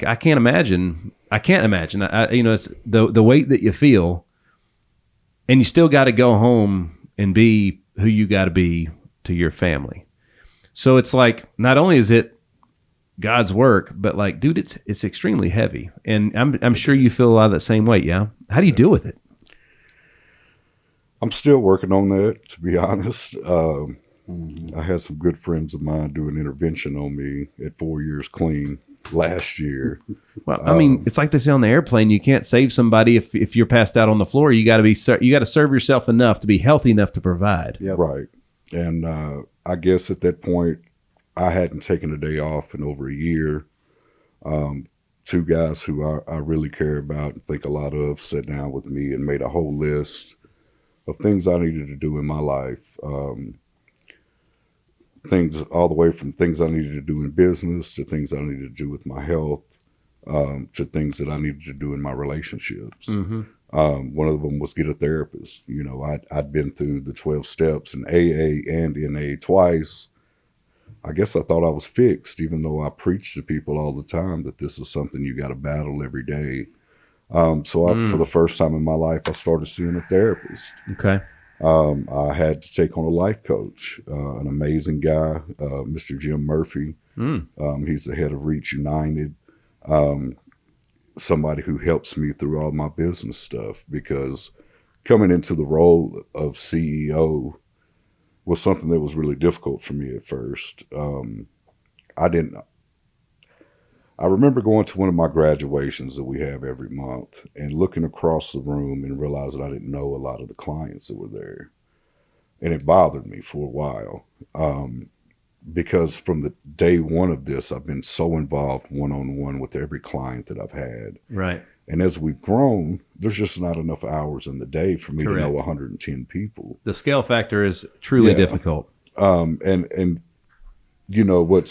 I can't imagine. It's the weight that you feel, and you still got to go home and be who you got to be to your family. So it's like, not only is it God's work, but like, dude, it's extremely heavy, and I'm sure you feel a lot of that same weight. Yeah. How do you deal with it? I'm still working on that, to be honest. I had some good friends of mine do an intervention on me at 4 years clean last year. Well, I mean, it's like they say on the airplane, you can't save somebody if you're passed out on the floor. You got to serve yourself enough to be healthy enough to provide. Yep. Right. And I guess at that point, I hadn't taken a day off in over a year. Two guys who I really care about and think a lot of sat down with me and made a whole list of things I needed to do in my life. Things all the way from things I needed to do in business to things I needed to do with my health, to things that I needed to do in my relationships. Mm-hmm. One of them was get a therapist. You know, I'd been through the 12 steps in AA and NA twice. I guess I thought I was fixed, even though I preach to people all the time that this is something you got to battle every day. For the first time in my life, I started seeing a therapist. Okay. I had to take on a life coach, an amazing guy, Mr. Jim Murphy. He's the head of Reach United, somebody who helps me through all my business stuff, because coming into the role of CEO was something that was really difficult for me at first. I remember going to one of my graduations that we have every month and looking across the room and realizing I didn't know a lot of the clients that were there. And it bothered me for a while, because from the day one of this, I've been so involved one-on-one with every client that I've had. Right. And as we've grown, there's just not enough hours in the day for me Correct. to know 110 people. The scale factor is truly difficult. And you know,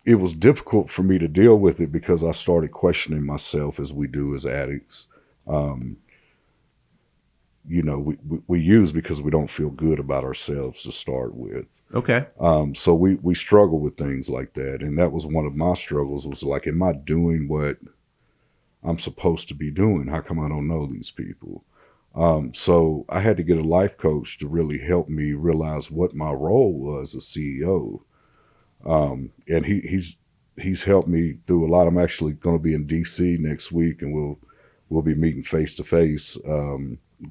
it was difficult for me to deal with it because I started questioning myself, as we do as addicts. You know, we use because we don't feel good about ourselves to start with. Okay. So we struggle with things like that. And that was one of my struggles, was like, am I doing what I'm supposed to be doing? How come I don't know these people? So I had to get a life coach to really help me realize what my role was as CEO. And he's helped me through a lot. I'm actually going to be in DC next week, and we'll be meeting face to face.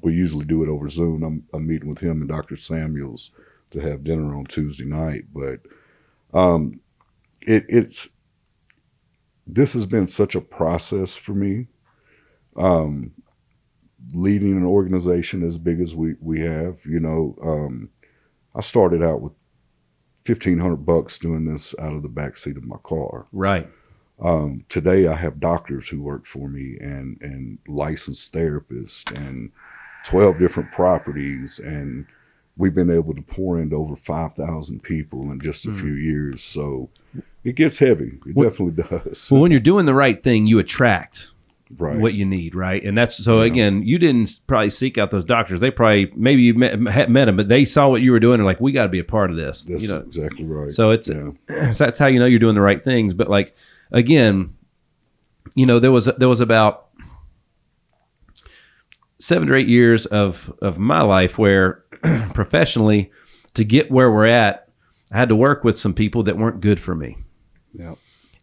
We usually do it over Zoom. I'm meeting with him and Dr. Samuels to have dinner on Tuesday night. But this has been such a process for me. Leading an organization as big as we have, you know, I started out with $1,500 doing this out of the backseat of my car. Right. Today I have doctors who work for me and licensed therapists and 12 different properties, and we've been able to pour into over 5,000 people in just a few years. So it gets heavy. It definitely does. Well, when you're doing the right thing, you attract what you need, right? And that's so. Again, you didn't probably seek out those doctors. They probably, maybe you met them, but they saw what you were doing and like, we got to be a part of this. That's exactly right. So it's so that's how you know you're doing the right things. But like, again, you know, there was about 7 or 8 years of my life where professionally, to get where we're at, I had to work with some people that weren't good for me. Yeah.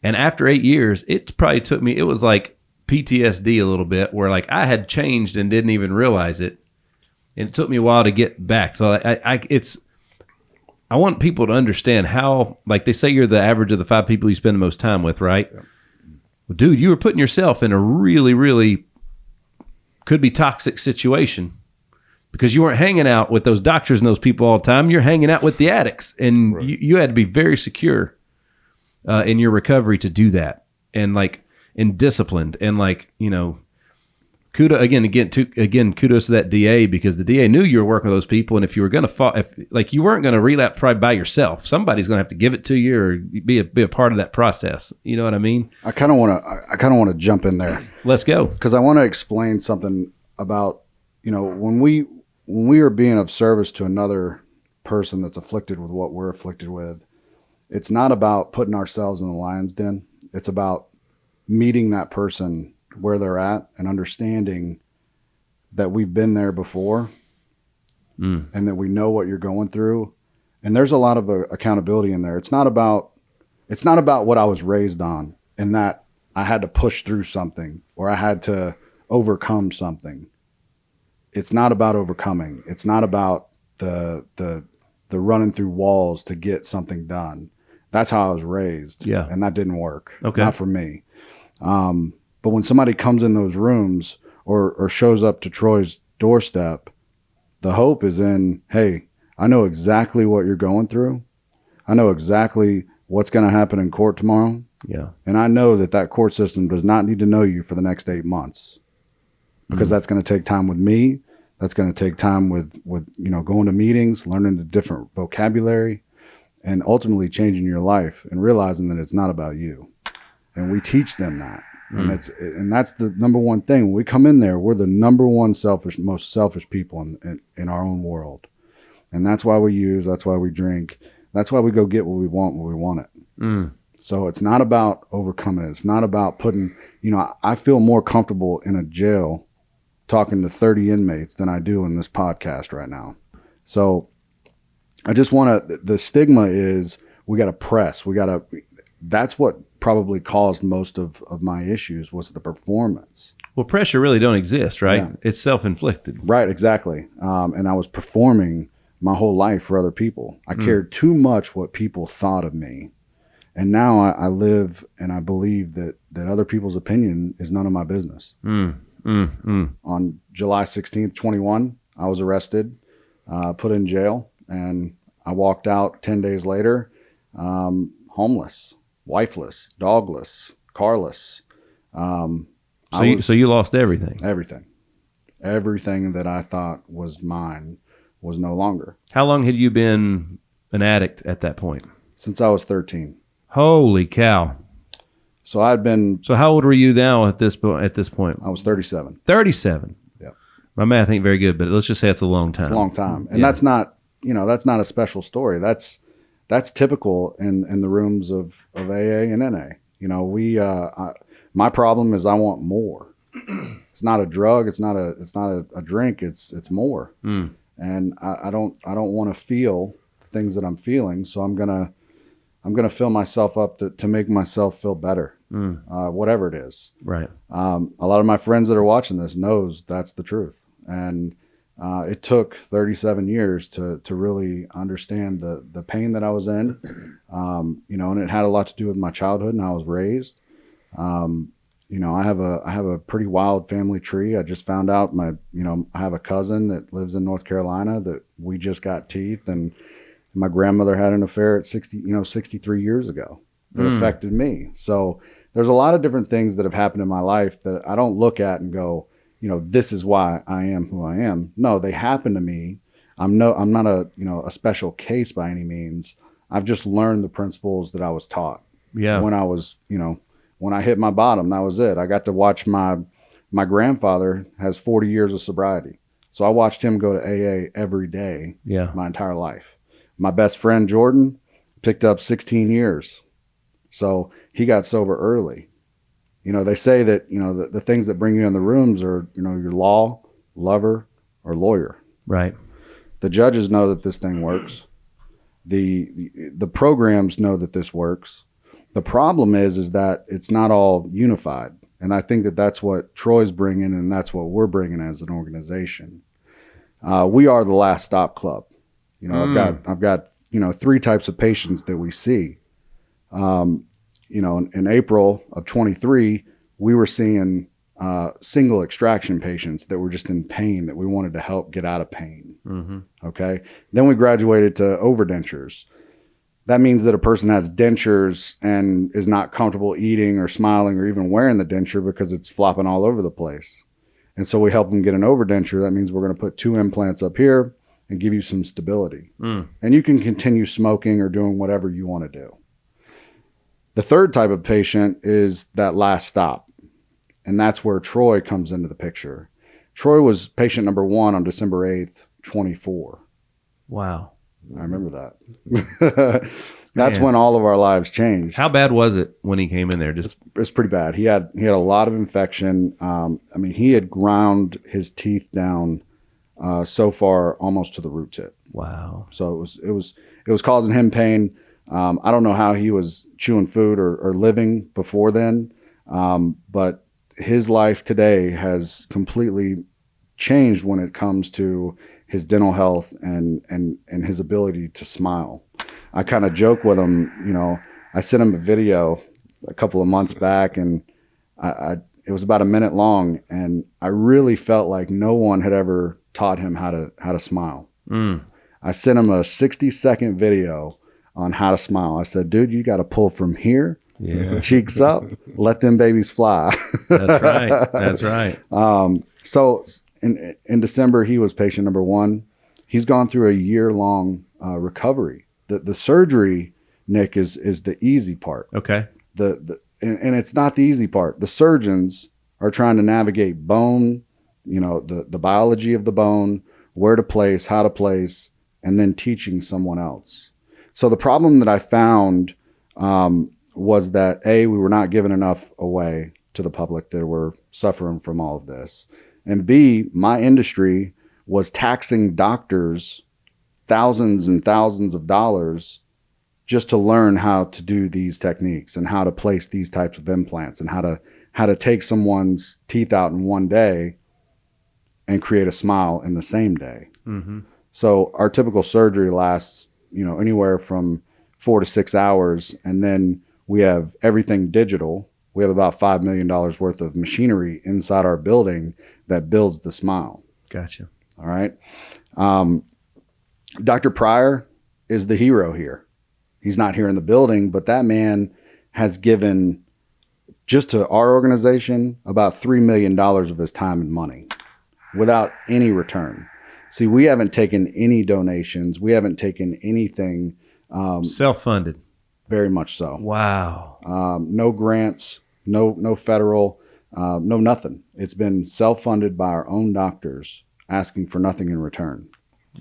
And after 8 years, it probably took me, it was like PTSD a little bit, where like I had changed and didn't even realize it. And it took me a while to get back. So I want people to understand how, like they say, you're the average of the 5 people you spend the most time with, right? Yeah. Well, dude, you were putting yourself in a really, really could be toxic situation because you weren't hanging out with those doctors and those people all the time. You're hanging out with the addicts, and right. you had to be very secure in your recovery to do that, and like, and disciplined, and like, you know, kudos to that DA, because the DA knew you were working with those people, and if you were going to fall, if like you weren't going to relapse probably by yourself, somebody's going to have to give it to you or be a part of that process. You know what I mean? I kind of want to jump in there. Let's go, because I want to explain something about, you know, when we are being of service to another person that's afflicted with what we're afflicted with, it's not about putting ourselves in the lion's den. It's about meeting that person where they're at and understanding that we've been there before and that we know what you're going through. And there's a lot of accountability in there. It's not about what I was raised on and that I had to push through something or I had to overcome something. It's not about overcoming. It's not about the running through walls to get something done. That's how I was raised. Yeah. And that didn't work. Okay. Not for me. But when somebody comes in those rooms or shows up to Troy's doorstep, the hope is in, hey, I know exactly what you're going through. I know exactly what's going to happen in court tomorrow. Yeah. And I know that court system does not need to know you for the next 8 months because that's going to take time with me. That's going to take time with going to meetings, learning the different vocabulary, and ultimately changing your life and realizing that it's not about you. And we teach them that. And that's the number one thing. When we come in there, we're the number one most selfish people in our own world. And that's why we use, that's why we drink. That's why we go get what we want when we want it. So it's not about overcoming it. It's not about putting, I feel more comfortable in a jail talking to 30 inmates than I do in this podcast right now. So I just the stigma is we got to press. That's what probably caused most of my issues was the performance. Well, pressure really don't exist, right? Yeah. It's self-inflicted. Right, exactly. And I was performing my whole life for other people. I cared too much what people thought of me. And now I live and I believe that other people's opinion is none of my business. On July 16th, 21, I was arrested, put in jail, and I walked out 10 days later, homeless, wifeless, dogless, carless. So you lost everything. Everything that I thought was mine was no longer. How long had you been an addict at that point? Since I was 13. Holy cow. So So how old were you now at this point? I was 37. 37. Yep. My math ain't very good, but let's just say it's a long time. It's a long time. And that's not a special story. That's typical in the rooms of AA and NA. My problem is I want more. It's not a drug. It's not a drink. It's more. And I don't want to feel the things that I'm feeling. So I'm gonna fill myself up to make myself feel better, whatever it is. Right. A lot of my friends that are watching this knows that's the truth. And it took 37 years to really understand the pain that I was in, and it had a lot to do with my childhood and how I was raised. I have a pretty wild family tree. I just found out I have a cousin that lives in North Carolina that we just got teeth, and my grandmother had an affair at 63 years ago that affected me. So there's a lot of different things that have happened in my life that I don't look at and go, this is why I am who I am. No, they happened to me. I'm not a special case by any means. I've just learned the principles that I was taught. Yeah. When I was, when I hit my bottom, that was it. I got to watch my grandfather has 40 years of sobriety. So I watched him go to AA every day. Yeah. My entire life. My best friend, Jordan, picked up 16 years. So he got sober early. They say that, the things that bring you in the rooms are, your law, lover, or lawyer. Right. The judges know that this thing works. The programs know that this works. The problem is that it's not all unified. And I think that that's what Troy's bringing, and that's what we're bringing as an organization. We are the last stop club. I've got 3 types of patients that we see. In April of 23, we were seeing single extraction patients that were just in pain that we wanted to help get out of pain. Okay. Then we graduated to overdentures. That means that a person has dentures and is not comfortable eating or smiling or even wearing the denture because it's flopping all over the place. And so we help them get an overdenture. That means we're going to put 2 implants up here and give you some stability. And you can continue smoking or doing whatever you want to do. The third type of patient is that last stop. And that's where Troy comes into the picture. Troy was patient number 1 on December 8th, 24. Wow. I remember that. That's Man. when all of our lives changed. How bad was it when he came in there? Just It's pretty bad. He had a lot of infection. I mean, he had ground his teeth down so far almost to the root tip. wow. So it was causing him pain. I don't know how he was chewing food or living before then, but his life today has completely changed when it comes to his dental health and his ability to smile. I kind of joke with him, you know, I sent him a video a couple of months back, and it was about a minute long, and I really felt like no one had ever taught him how to smile. I sent him a 60-second video on how to smile. I said, dude, you got to pull from here, cheeks up, let them babies fly. That's right. That's right. So in December, he was patient number 1. He's gone through a year-long recovery. The surgery, Nick, is the easy part. Okay. And it's not the easy part. The surgeons are trying to navigate bone, you know, the biology of the bone, where to place, how to place, and then teaching someone else. So the problem that I found was that A, we were not giving enough away to the public that were suffering from all of this. And B, my industry was taxing doctors thousands and thousands of dollars just to learn how to do these techniques and how to place these types of implants and how to take someone's teeth out in one day and create a smile in the same day. Mm-hmm. So our typical surgery lasts, you know, anywhere from 4 to 6 hours. And then we have everything digital. We have about $5 million worth of machinery inside our building that builds the smile. Gotcha. All right. Dr. Pryor is the hero here. He's not here in the building, but that man has given just to our organization about $3 million of his time and money without any return. See, we haven't taken any donations. We haven't taken anything. Self-funded. Very much so. Wow. No grants, no federal, no nothing. It's been self-funded by our own doctors asking for nothing in return.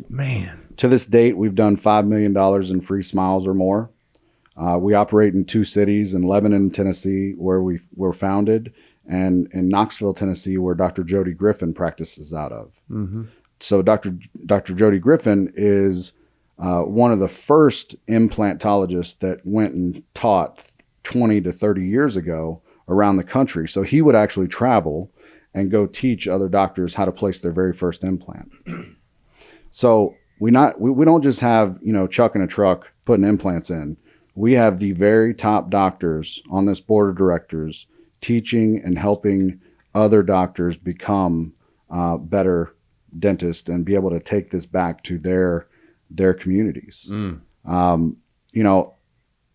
Man. To this date, we've done $5 million in free smiles or more. We operate in 2 cities, in Lebanon, Tennessee, where we were founded, and in Knoxville, Tennessee, where Dr. Jody Griffin practices out of. Mm-hmm. So Dr. Jody Griffin is one of the first implantologists that went and taught 20 to 30 years ago around the country. So he would actually travel and go teach other doctors how to place their very first implant. So we don't just have, you know, Chuck in a truck putting implants in. We have the very top doctors on this board of directors teaching and helping other doctors become better dentists and be able to take this back to their communities. You know,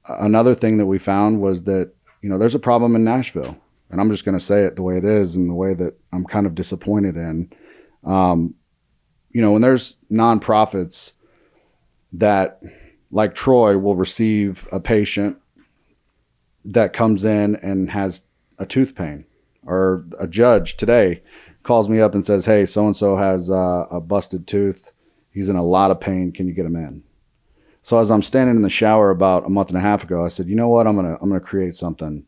another thing that we found was that, you know, there's a problem in Nashville, and I'm just going to say it the way it is and the way that I'm kind of disappointed in. You know, when there's nonprofits that, like Troy, will receive a patient that comes in and has a tooth pain, or a judge today calls me up and says, hey, so-and-so has a busted tooth. He's in a lot of pain. Can you get him in? So as I'm standing in the shower about a month and a half ago, I said, you know what? I'm gonna create something.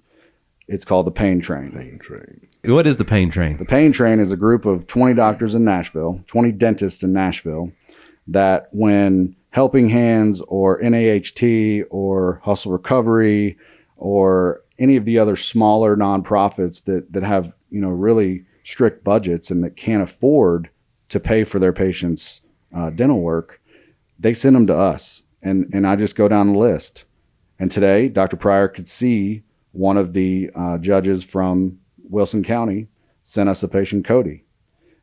It's called the Pain Train. Pain Train. What is the Pain Train? The Pain Train is a group of 20 doctors in Nashville, 20 dentists in Nashville, that when Helping Hands or NAHT or Hustle Recovery or any of the other smaller nonprofits that have, you know, really strict budgets and that can't afford to pay for their patients' dental work, they send them to us. And I just go down the list. And today, Dr. Pryor could see one of the judges from Wilson County sent us a patient, Cody.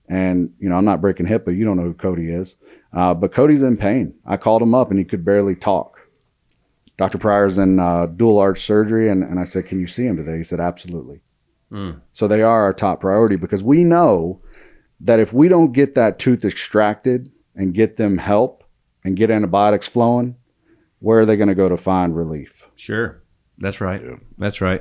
And, you know, I'm not breaking HIPAA. You don't know who Cody is. But Cody's in pain. I called him up and he could barely talk. Dr. Pryor's in dual arch surgery. And I said, can you see him today? He said, absolutely. So they are our top priority, because we know that if we don't get that tooth extracted and get them help and get antibiotics flowing, where are they going to go to find relief? Sure. That's right. Yeah. That's right.